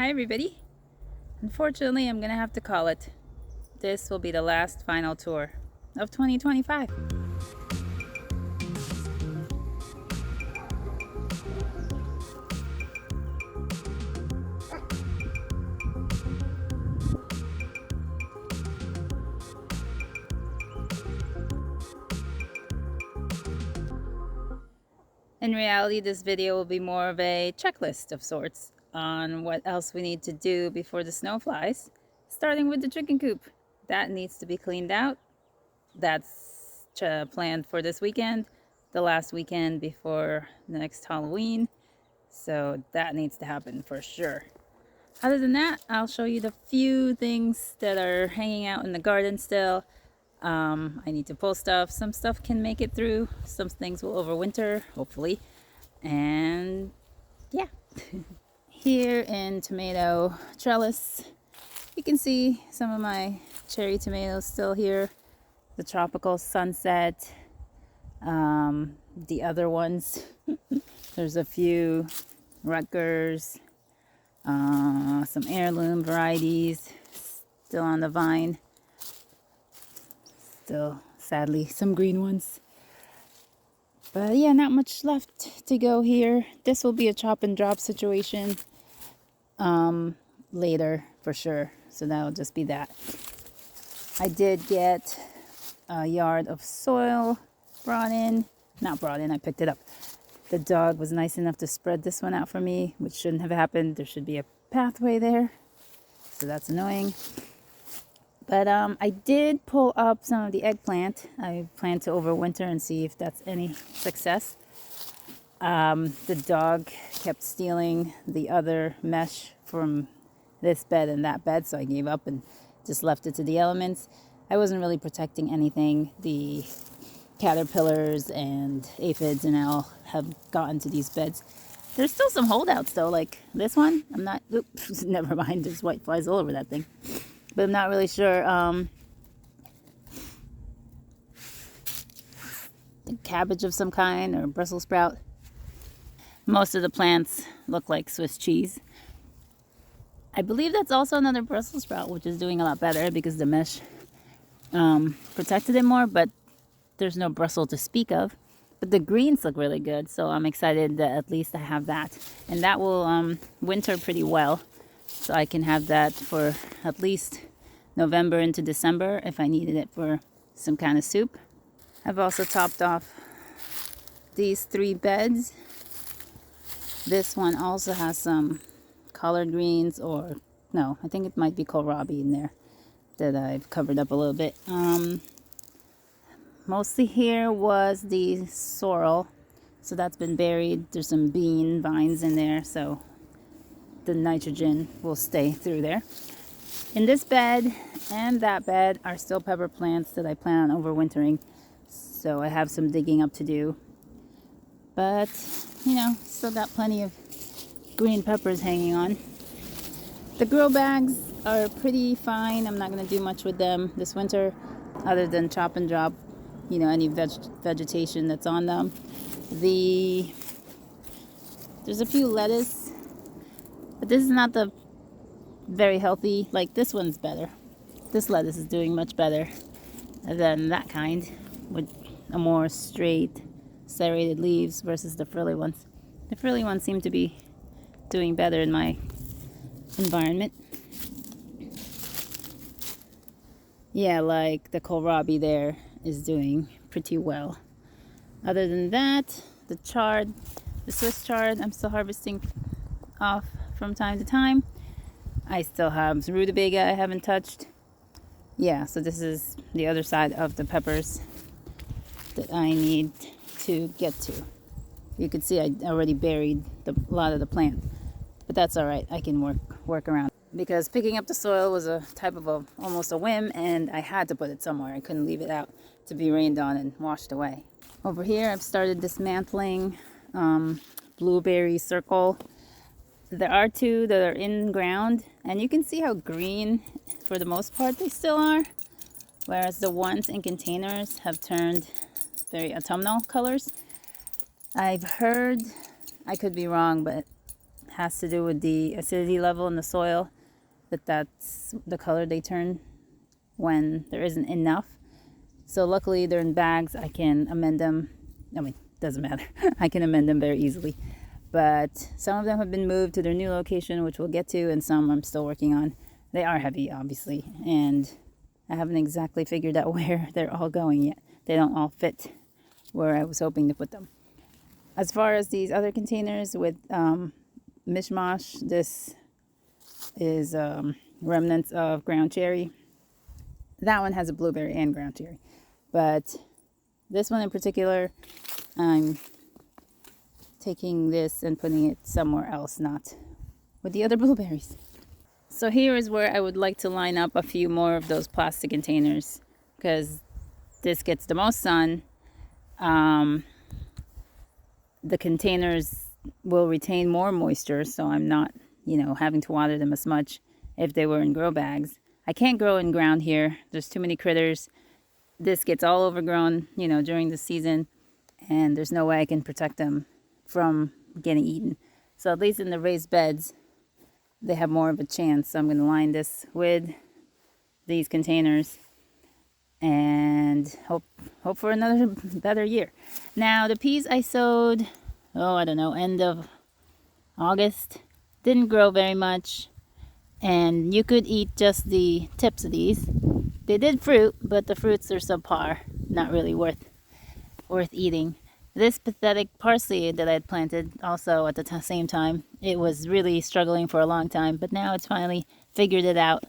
Hi everybody. Unfortunately, I'm gonna have to call it. This will be the last final tour of 2025. In reality, this video will be more of a checklist of sorts on what else we need to do before the snow flies, starting with the chicken coop. That needs to be cleaned out. That's planned for this weekend, the last weekend before the next Halloween. So that needs to happen for sure. Other than that, I'll show you the few things that are hanging out in the garden still. I need to pull stuff. Some stuff can make it through. Some things will overwinter, hopefully. And yeah. Here in tomato trellis, you can see some of my cherry tomatoes still here. The tropical sunset. The other ones, there's a few Rutgers, some heirloom varieties still on the vine. Still, sadly, some green ones. But yeah, not much left to go here. This will be a chop and drop situation later for sure. So that'll just be that. I did get a yard of soil brought in. Not brought in, I picked it up. The dog was nice enough to spread this one out for me, which shouldn't have happened. There should be a pathway there. So that's annoying. But I did pull up some of the eggplant. I plan to overwinter and see if that's any success. The dog kept stealing the other mesh from this bed and that bed, so I gave up and just left it to the elements. I wasn't really protecting anything. The caterpillars and aphids and all have gotten to these beds. There's still some holdouts though, like this one. I'm not, oops, never mind, there's white flies all over that thing. But I'm not really sure. Cabbage of some kind or Brussels sprout. Most of the plants look like Swiss cheese. I believe that's also another Brussels sprout, which is doing a lot better because the mesh protected it more, but there's no Brussels to speak of. But the greens look really good, so I'm excited that at least I have that. And that will winter pretty well. So I can have that for at least November into December if I needed it for some kind of soup. I've also topped off these 3 beds. This one also has some collard greens, or no, I think it might be kohlrabi in there that I've covered up a little bit. Mostly here was the sorrel, so that's been buried. There's some bean vines in there, so the nitrogen will stay through there. In this bed and that bed are still pepper plants that I plan on overwintering, so I have some digging up to do. But, you know, still got plenty of green peppers hanging on. The grow bags are pretty fine. I'm not going to do much with them this winter other than chop and drop, you know, any vegetation that's on them. There's a few lettuce, but this is not the very healthy. Like, this one's better. This lettuce is doing much better than that kind with a more straight serrated leaves versus the frilly ones. The frilly ones seem to be doing better in my environment. Yeah, like the kohlrabi there is doing pretty well. Other than that, the Swiss chard, I'm still harvesting off from time to time. I still have some rutabaga I haven't touched. Yeah, so this is the other side of the peppers that I need to get to. You can see I already buried a lot of the plant, but that's all right. I can work around, because picking up the soil was a type of almost a whim, and I had to put it somewhere. I couldn't leave it out to be rained on and washed away. Over here, I've started dismantling blueberry circle. There are 2 that are in ground, and you can see how green, for the most part, they still are, whereas the ones in containers have turned very autumnal colors. I've heard, I could be wrong, but has to do with the acidity level in the soil, that's the color they turn when there isn't enough. So luckily they're in bags. I can amend them. I mean, doesn't matter. I can amend them very easily. But some of them have been moved to their new location, which we'll get to, and some I'm still working on. They are heavy, obviously, and I haven't exactly figured out where they're all going yet. They don't all fit where I was hoping to put them. As far as these other containers with mishmash, this is remnants of ground cherry. That one has a blueberry and ground cherry. But this one in particular, I'm taking this and putting it somewhere else, not with the other blueberries. So here is where I would like to line up a few more of those plastic containers, because this gets the most sun. The containers will retain more moisture, so I'm not, having to water them as much if they were in grow bags. I can't grow in ground here. There's too many critters. This gets all overgrown, during the season, and there's no way I can protect them from getting eaten. So at least in the raised beds, they have more of a chance. So I'm going to line this with these containers and hope for another better year. Now the peas I sowed, end of August, didn't grow very much, and you could eat just the tips of these. They did fruit, but the fruits are subpar, not really worth eating. This pathetic parsley that I had planted also at the same time, it was really struggling for a long time, but now it's finally figured it out,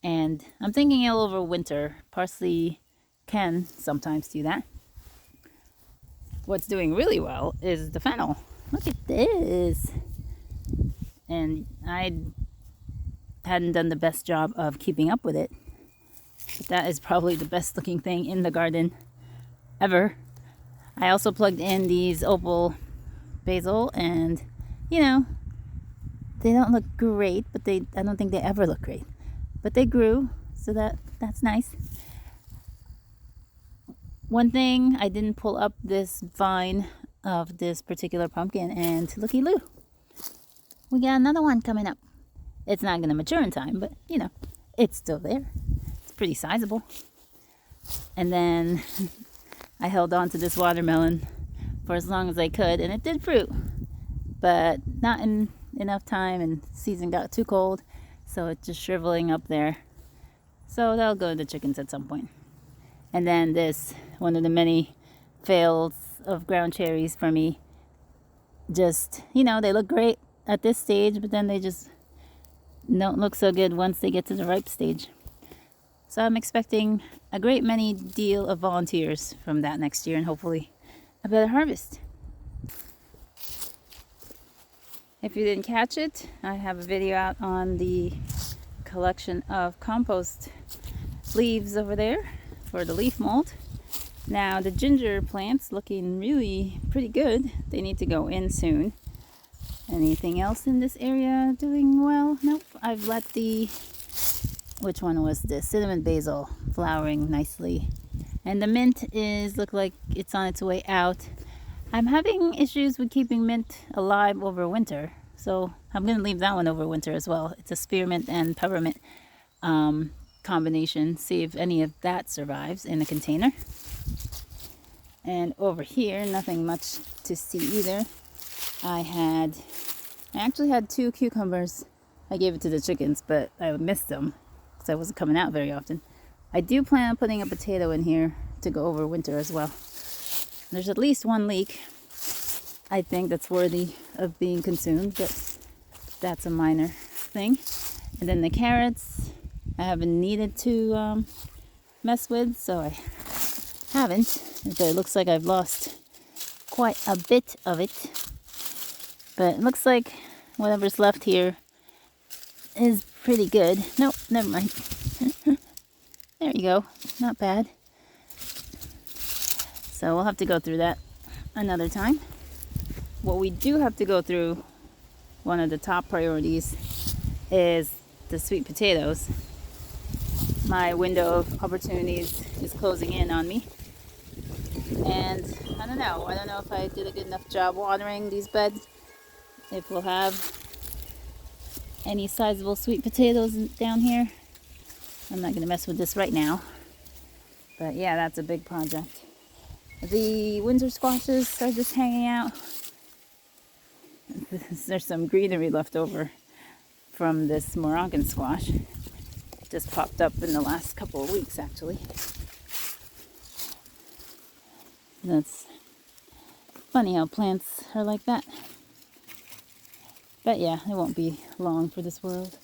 and I'm thinking it'll overwinter. Parsley can sometimes do that. What's doing really well is the fennel. Look at this. And I hadn't done the best job of keeping up with it, but that is probably the best looking thing in the garden ever. I also plugged in these opal basil, and they don't look great, but I don't think they ever look great, but they grew, so that's nice. One thing, I didn't pull up this vine of this particular pumpkin, and looky loo, we got another one coming up. It's not going to mature in time, but it's still there. It's pretty sizable. And then I held on to this watermelon for as long as I could, and it did fruit, but not in enough time, and the season got too cold, so it's just shriveling up there. So that'll go to the chickens at some point. And then this, one of the many fails of ground cherries for me, just, they look great at this stage, but then they just don't look so good once they get to the ripe stage. So I'm expecting a great many deal of volunteers from that next year, and hopefully a better harvest. If you didn't catch it, I have a video out on the collection of compost leaves over there for the leaf mold. Now the ginger plants looking really pretty good. They need to go in soon. Anything else in this area doing well? Nope. I've let which one was this? Cinnamon basil flowering nicely. And the mint look like it's on its way out. I'm having issues with keeping mint alive over winter, so I'm going to leave that one over winter as well. It's a spearmint and peppermint combination. See if any of that survives in a container. And over here, nothing much to see either. I actually had 2 cucumbers. I gave it to the chickens, but I missed them because I wasn't coming out very often. I do plan on putting a potato in here to go over winter as well. There's at least 1 leek, I think, that's worthy of being consumed, but that's a minor thing. And then the carrots, I haven't needed to mess with, so I haven't. But it looks like I've lost quite a bit of it. But it looks like whatever's left here is pretty good. Nope, never mind. There you go. Not bad. So we'll have to go through that another time. What we do have to go through, one of the top priorities, is the sweet potatoes. My window of opportunities is closing in on me. And I don't know if I did a good enough job watering these beds. If we'll have any sizable sweet potatoes down here. I'm not gonna mess with this right now. But yeah, that's a big project. The Windsor squashes are just hanging out. There's some greenery left over from this Moroccan squash. Just popped up in the last couple of weeks, actually. That's funny how plants are like that. But yeah, it won't be long for this world.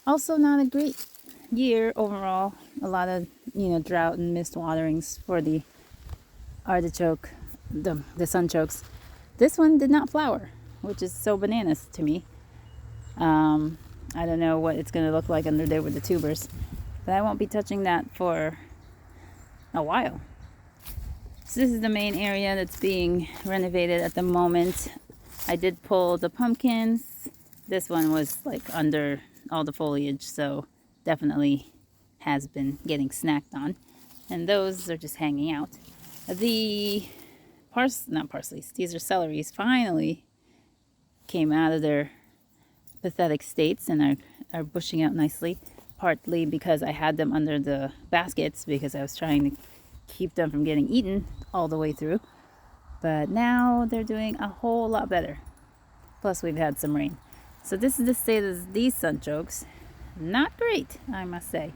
Also, not a great year overall. A lot of, drought and missed waterings for the artichoke, the sunchokes. This one did not flower, which is so bananas to me. I don't know what it's going to look like under there with the tubers, but I won't be touching that for a while. So this is the main area that's being renovated at the moment. I did pull the pumpkins. This one was like under all the foliage, so definitely has been getting snacked on. And those are just hanging out. The not parsleys, these are celeries, finally came out of their pathetic states and are bushing out nicely, partly because I had them under the baskets because I was trying to keep them from getting eaten all the way through. But now they're doing a whole lot better. Plus we've had some rain. So this is the state of these sunchokes. Not great, I must say.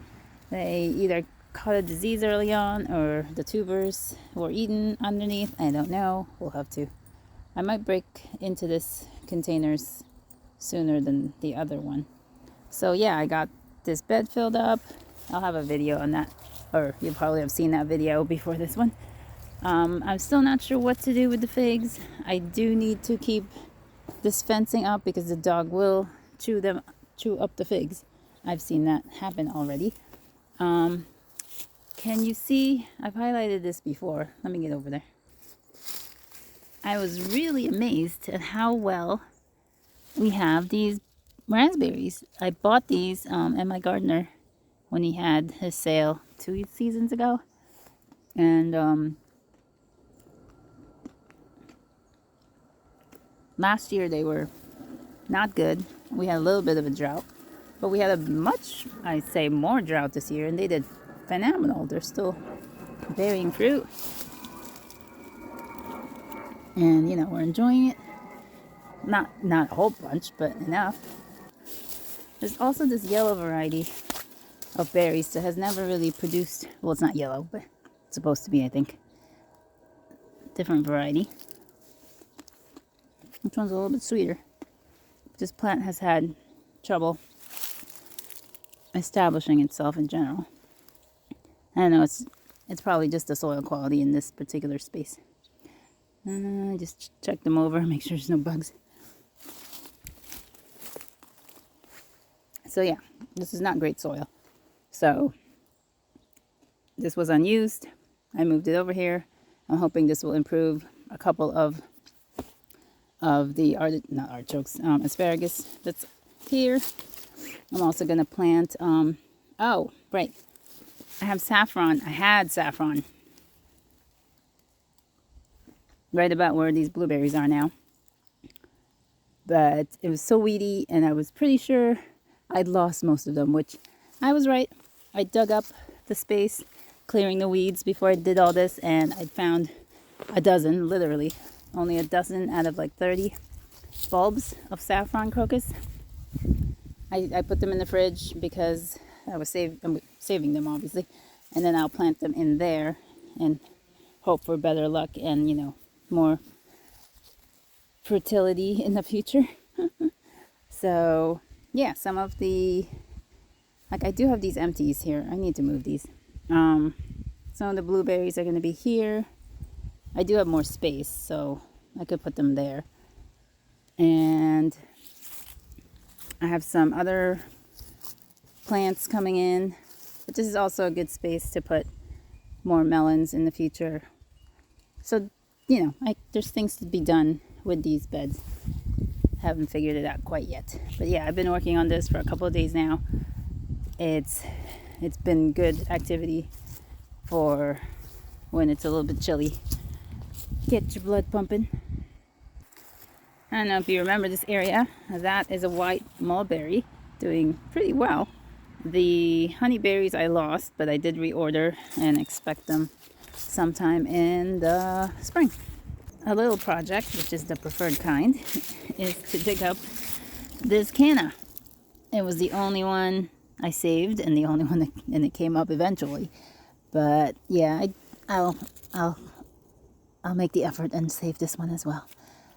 They either caught a disease early on or the tubers were eaten underneath. I don't know. We'll have to. I might break into this containers sooner than the other one. So yeah, I got this bed filled up. I'll have a video on that, or you'll probably have seen that video before this one. I'm still not sure what to do with the figs. I do need to keep this fencing up because the dog will chew up the figs. I've seen that happen already. Can you see? I've highlighted this before. Let me get over there. I was really amazed at how well we have these raspberries. I bought these at my gardener when he had his sale 2 seasons ago. And last year they were not good. We had a little bit of a drought. But we had a much, I'd say, more drought this year, and they did phenomenal. They're still bearing fruit. And, we're enjoying it. Not a whole bunch, but enough. There's also this yellow variety of berries that has never really produced, well, it's not yellow, but it's supposed to be, I think. Different variety. Which one's a little bit sweeter. This plant has had trouble establishing itself in general. I don't know, it's probably just the soil quality in this particular space. Just check them over, make sure there's no bugs. So yeah, this is not great soil. So this was unused. I moved it over here. I'm hoping this will improve a couple of the asparagus that's here. I'm also going to plant, oh, right. I have saffron. I had saffron right about where these blueberries are now. But it was so weedy, and I was pretty sure I'd lost most of them, which I was right. I dug up the space, clearing the weeds before I did all this, and I found a dozen, literally, only a dozen out of like 30 bulbs of saffron crocus. I put them in the fridge because I'm saving them, obviously, and then I'll plant them in there and hope for better luck and, more fertility in the future. So, yeah, some of the, I do have these empties here. I need to move these. Some of the blueberries are going to be here. I do have more space, so I could put them there. And I have some other plants coming in, but this is also a good space to put more melons in the future. So, there's things to be done with these beds. Haven't figured it out quite yet. But yeah, I've been working on this for a couple of days now. It's been good activity for when it's a little bit chilly. Get your blood pumping. I don't know if you remember this area. That is a white mulberry. doing pretty well. The honeyberries I lost, but I did reorder and expect them sometime in the spring. A little project, which is the preferred kind, is to dig up this canna. It was the only one I saved and the only one that, and it came up eventually. But yeah, I'll make the effort and save this one as well.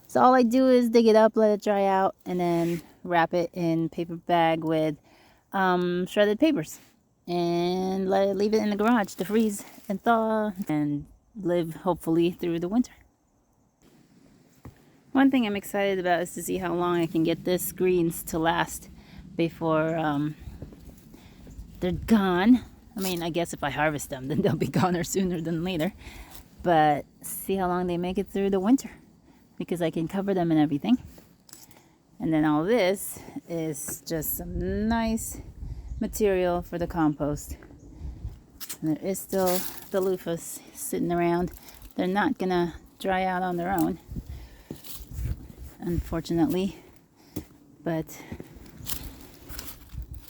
So all I do is dig it up, let it dry out, and then wrap it in paper bag with shredded papers, and leave it in the garage to freeze and thaw and live hopefully through the winter. One thing I'm excited about is to see how long I can get this greens to last before they're gone. I mean, I guess if I harvest them, then they'll be gone sooner than later. But see how long they make it through the winter, because I can cover them and everything. And then all this is just some nice material for the compost. And there is still the loofahs sitting around. They're not gonna dry out on their own, unfortunately. But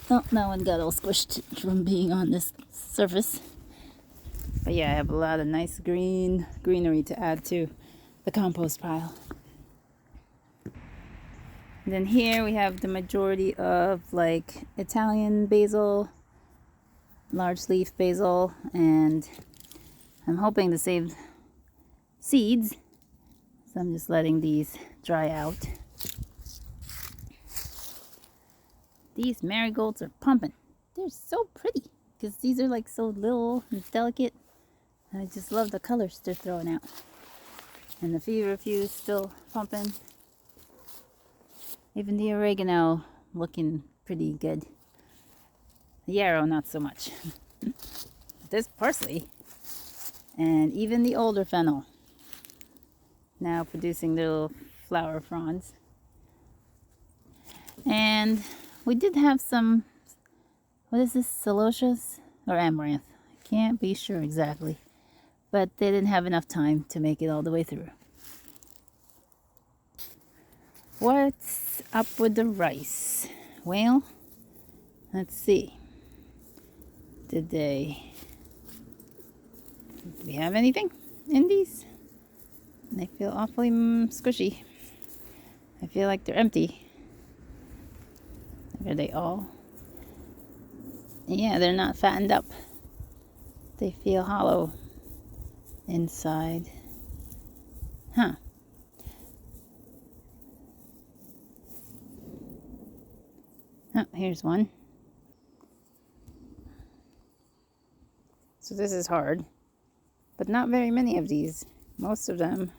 oh, that one got all squished from being on this surface. But yeah, I have a lot of nice greenery to add to the compost pile. And then here we have the majority of like Italian basil, large leaf basil, and I'm hoping to save seeds. So I'm just letting these dry out. These marigolds are pumping. They're so pretty because these are like so little and delicate. And I just love the colors they're throwing out. And the feverfew still pumping. Even the oregano looking pretty good. The yarrow not so much. This parsley and even the older fennel now producing little flower fronds. And we did have some, what is this, celosias or amaranth? I can't be sure exactly. But they didn't have enough time to make it all the way through. What's up with the rice? Well, let's see. Do we have anything in these? They feel awfully squishy. I feel like they're empty. Are they all? Yeah, they're not fattened up. They feel hollow inside. Huh. Oh, here's one. So this is hard, but not very many of these. Most of them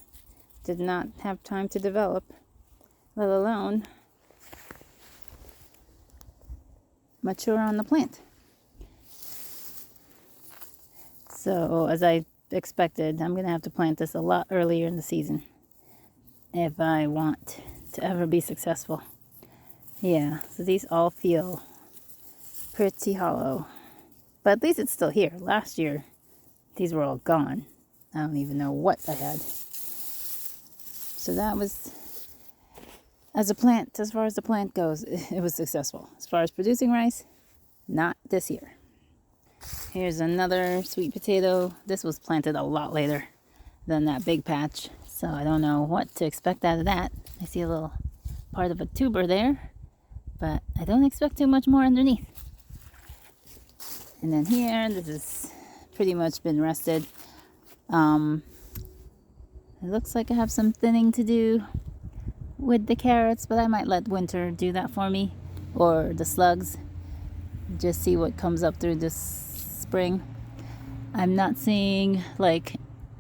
did not have time to develop, let alone mature on the plant. So as I expected, I'm gonna have to plant this a lot earlier in the season if I want to ever be successful. Yeah, so these all feel pretty hollow, but at least it's still here. Last year these were all gone. I don't even know what I had. So that was, as far as the plant goes, it was successful. As far as producing rice, not this year. Here's another sweet potato. This was planted a lot later than that big patch, so I don't know what to expect out of that. I see a little part of a tuber there, but I don't expect too much more underneath. And then here, this has pretty much been rested. It looks like I have some thinning to do with the carrots, but I might let winter do that for me, or the slugs. Just see what comes up through this spring. I'm not seeing like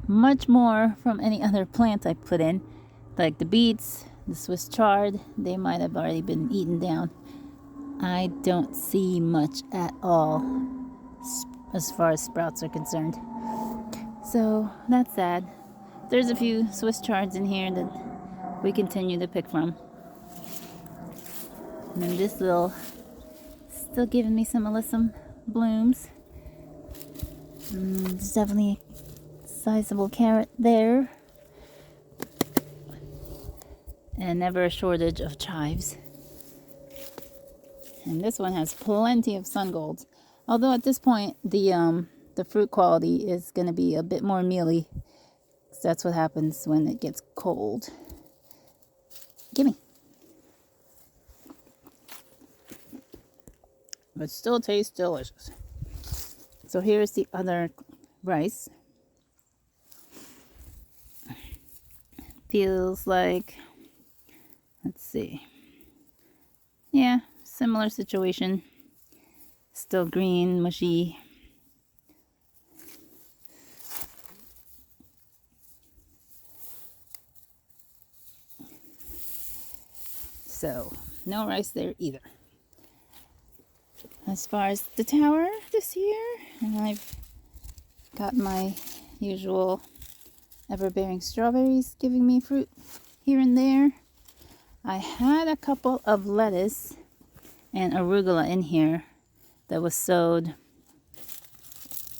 much more from any other plant I put in, like the beets, the Swiss chard. They might have already been eaten down. I don't see much at all as far as sprouts are concerned. So that's sad. There's a few Swiss chards in here that we continue to pick from. And then this little, still giving me some alyssum blooms. There's definitely a sizable carrot there. And never a shortage of chives. And this one has plenty of sun golds. Although at this point, the fruit quality is going to be a bit more mealy. So that's what happens when it gets cold. Gimme. But still tastes delicious. So here's the other rice. Feels like, let's see. Yeah, similar situation. Still green, mushy. So, no rice there either. As far as the tower this year, and I've got my usual ever-bearing strawberries giving me fruit here and there. I had a couple of lettuce and arugula in here that was sowed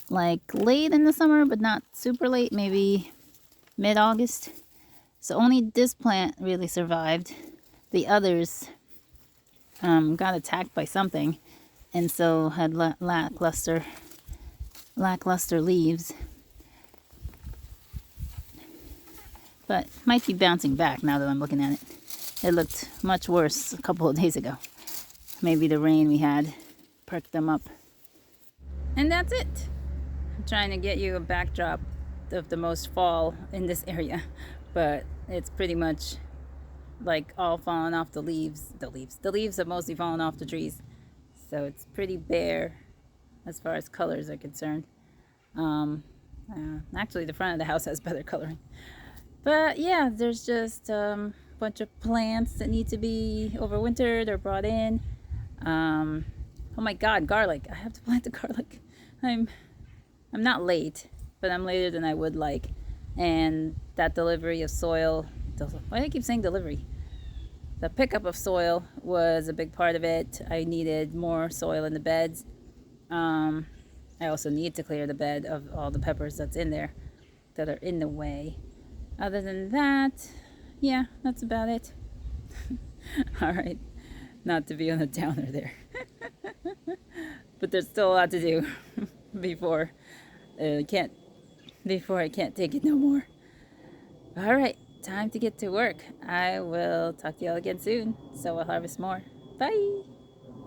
like late in the summer, but not super late, maybe mid-August. So only this plant really survived. The others got attacked by something, and so had lackluster leaves. But might be bouncing back now that I'm looking at it. It looked much worse a couple of days ago. Maybe the rain we had perked them up. And that's it. I'm trying to get you a backdrop of the most fall in this area, but it's pretty much like all fallen off the leaves. The leaves have mostly fallen off the trees, so it's pretty bare as far as colors are concerned. Actually, the front of the house has better coloring, but yeah, there's just a bunch of plants that need to be overwintered or brought in. Oh my God, garlic! I have to plant the garlic. I'm not late, but I'm later than I would like. And that delivery of soil, why do I keep saying delivery? The pickup of soil was a big part of it. I needed more soil in the beds. I also need to clear the bed of all the peppers that's in there that are in the way. Other than that, yeah, that's about it. All right, not to be on a downer there. But there's still a lot to do before I can't take it no more. All right, time to get to work. I will talk to y'all again soon, so we'll harvest more. Bye.